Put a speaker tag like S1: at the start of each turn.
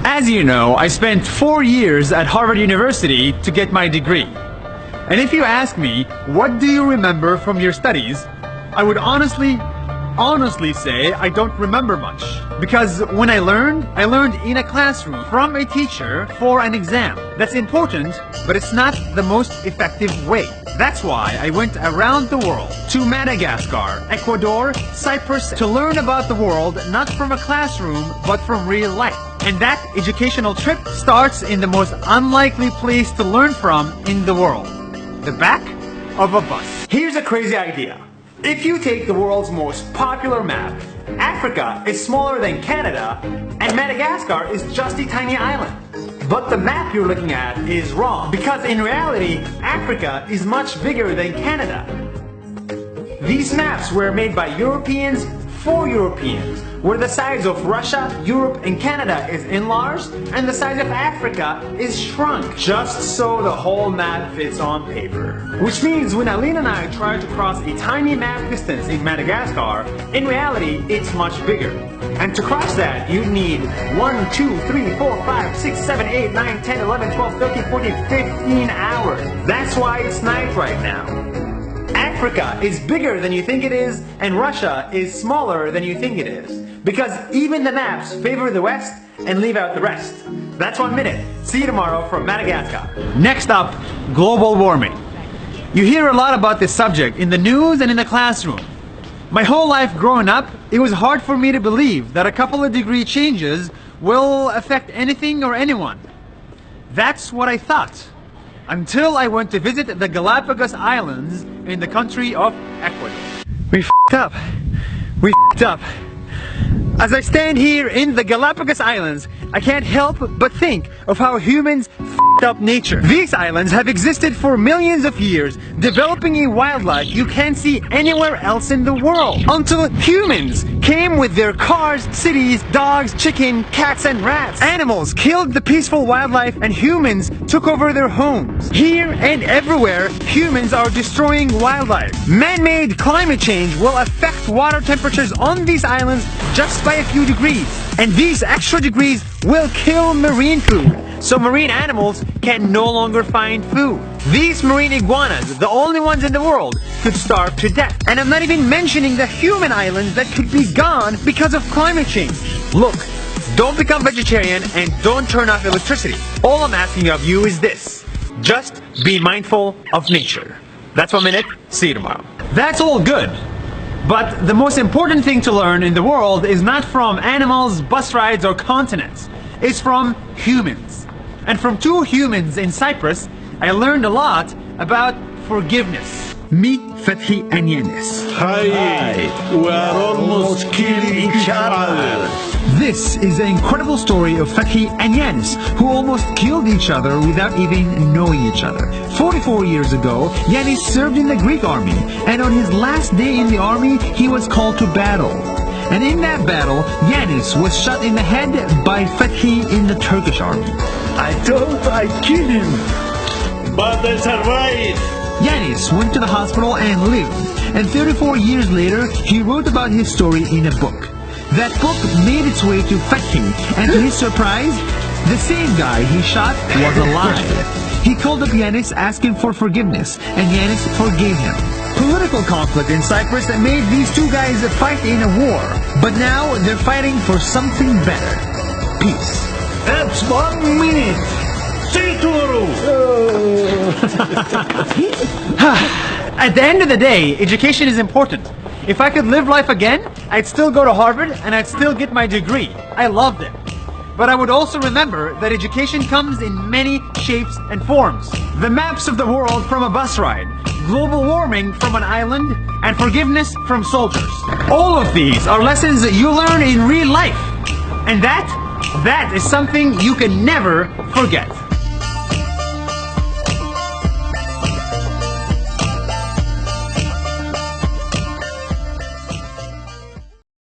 S1: As you know, I spent 4 years at Harvard University to get my degree. And if you ask me, what do you remember from your studies? I would honestly say I don't remember much. Because when I learned in a classroom from a teacher for an exam. That's important, but it's not the most effective way. That's why I went around the world to Madagascar, Ecuador, Cyprus to learn about the world not from a classroom but from real life. And that educational trip starts in the most unlikely place to learn from in the world. The back of a bus. Here's a crazy idea. If you take the world's most popular map, Africa is smaller than Canada and Madagascar is just a tiny island. But the map you're looking at is wrong because in reality, Africa is much bigger than Canada. These maps were made by Europeans for Europeans, where the size of Russia, Europe, and Canada is enlarged and the size of Africa is shrunk, just so the whole map fits on paper. Which means when Aline and I try to cross a tiny map distance in Madagascar, in reality it's much bigger. And to cross that, you need 1, 2, 3, 4, 5, 6, 7, 8, 9, 10, 11, 12, 13, 14, 15 hours. That's why it's night right now. Africa is bigger than you think it is, and Russia is smaller than you think it is. Because even the maps favor the West and leave out the rest. That's 1 minute. See you tomorrow from Madagascar. Next up, global warming. You hear a lot about this subject in the news and in the classroom. My whole life growing up, it was hard for me to believe that a couple of degree changes will affect anything or anyone. That's what I thought. Until I went to visit the Galapagos Islands in the country of Ecuador. We f***ed up. We f***ed up. As I stand here in the Galapagos Islands, I can't help but think of how humans f***ed up nature. These islands have existed for millions of years, developing a wildlife you can't see anywhere else in the world. Until humans came with their cars, cities, dogs, chicken, cats, and rats. Animals killed the peaceful wildlife and humans took over their homes. Here and everywhere, humans are destroying wildlife. Man-made climate change will affect water temperatures on these islands just by a few degrees. And these extra degrees will kill marine food, so marine animals can no longer find food. These marine iguanas, the only ones in the world, could starve to death. And I'm not even mentioning the human islands that could be gone because of climate change. Look, don't become vegetarian and don't turn off electricity. All I'm asking of you is this. Just be mindful of nature. That's 1 minute. See you tomorrow. That's all good. But the most important thing to learn in the world is not from animals, bus rides, or continents. It's from humans. And from 2 humans in Cyprus, I learned a lot about forgiveness. Meet Fethi and Yanis.
S2: Hi. We are almost killing each other.
S1: This is the incredible story of Fethi and Yanis, who almost killed each other without even knowing each other. 44 years ago, Yanis served in the Greek army, and on his last day in the army, he was called to battle. And in that battle, Yanis was shot in the head by Fethi in the Turkish army.
S2: I thought I killed him, but I survived.
S1: Yanis went to the hospital and lived, and 34 years later, he wrote about his story in a book. That book made its way to Fethi, and to his surprise, the same guy he shot was alive. He called up Yanis asking for forgiveness, and Yanis forgave him. Political conflict in Cyprus made these 2 guys fight in a war, but now they're fighting for something better. Peace.
S2: That's 1 minute. See you tomorrow.
S1: At the end of the day, education is important. If I could live life again, I'd still go to Harvard and I'd still get my degree. I loved it. But I would also remember that education comes in many shapes and forms. The maps of the world from a bus ride, global warming from an island, and forgiveness from soldiers. All of these are lessons that you learn in real life. And that is something you can never forget.